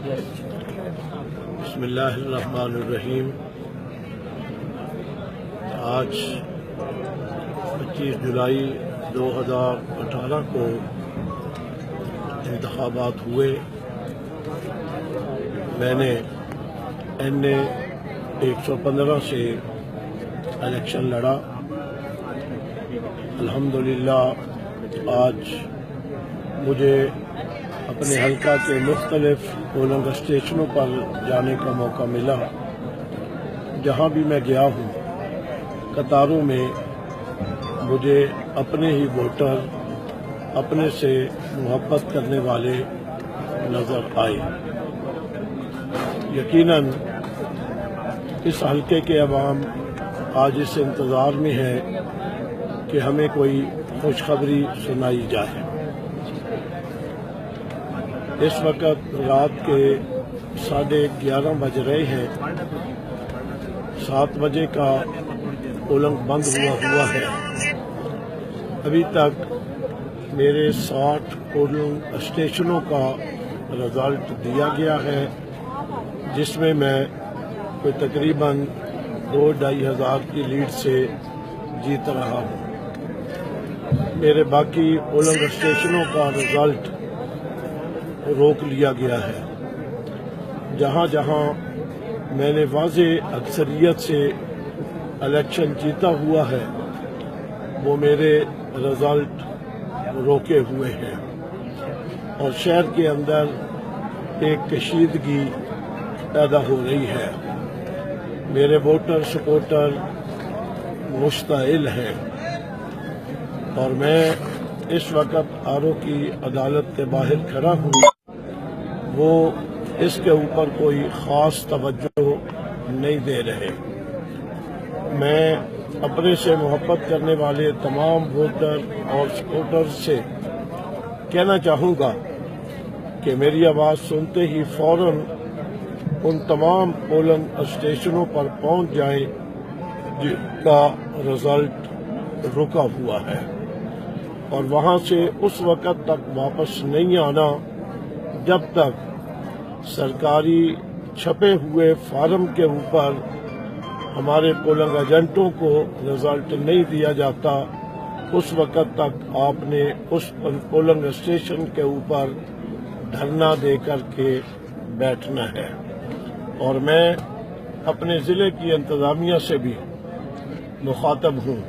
بسم اللہ الرحمن الرحیم۔ آج 25 جولائی 2018 کو انتخابات ہوئے۔ میں نے NA 115 سے الیکشن لڑا۔ الحمدللہ آج مجھے اپنے حلقہ کے مختلف پولنگ اسٹیشنوں پر جانے کا موقع ملا۔ جہاں بھی میں گیا ہوں قطاروں میں مجھے اپنے ہی ووٹر، اپنے سے محبت کرنے والے نظر آئے۔ یقیناً اس حلقے کے عوام آج اس انتظار میں ہے کہ ہمیں کوئی خوشخبری سنائی جائے۔ اس وقت رات کے 11:30 بج رہے ہیں۔ 7 بجے کا پولنگ بند ہوا ہے۔ ابھی تک میرے 60 پولنگ اسٹیشنوں کا رزلٹ دیا گیا ہے، جس میں کوئی تقریباً 2-2.5 ہزار کی لیڈ سے جیت رہا ہوں۔ میرے باقی پولنگ اسٹیشنوں کا رزلٹ روک لیا گیا ہے۔ جہاں جہاں میں نے واضح اکثریت سے الیکشن جیتا ہوا ہے وہ میرے رزلٹ روکے ہوئے ہیں، اور شہر کے اندر ایک کشیدگی پیدا ہو رہی ہے۔ میرے ووٹر سپورٹر مشتعل ہیں، اور میں اس وقت RO کی عدالت کے باہر کھڑا ہوں۔ وہ اس کے اوپر کوئی خاص توجہ نہیں دے رہے۔ میں اپنے سے محبت کرنے والے تمام ووٹر اور سپورٹر سے کہنا چاہوں گا کہ میری آواز سنتے ہی فوراً ان تمام پولنگ اسٹیشنوں پر پہنچ جائیں جن کا رزلٹ رکا ہوا ہے، اور وہاں سے اس وقت تک واپس نہیں آنا جب تک سرکاری چھپے ہوئے فارم کے اوپر ہمارے پولنگ ایجنٹوں کو رزلٹ نہیں دیا جاتا۔ اس وقت تک آپ نے اس پولنگ اسٹیشن کے اوپر دھرنا دے کر کے بیٹھنا ہے۔ اور میں اپنے ضلع کی انتظامیہ سے بھی مخاطب ہوں،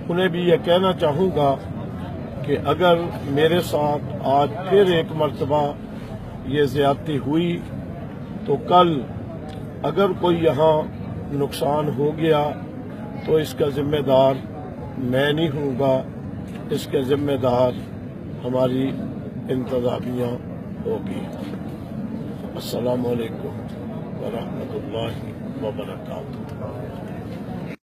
انہیں بھی یہ کہنا چاہوں گا کہ اگر میرے ساتھ آج پھر ایک مرتبہ یہ زیادتی ہوئی تو کل اگر کوئی یہاں نقصان ہو گیا تو اس کا ذمہ دار میں نہیں ہوں گا، اس کے ذمہ دار ہماری انتظامیہ ہوگی۔ السلام علیکم ورحمۃ اللہ وبرکاتہ۔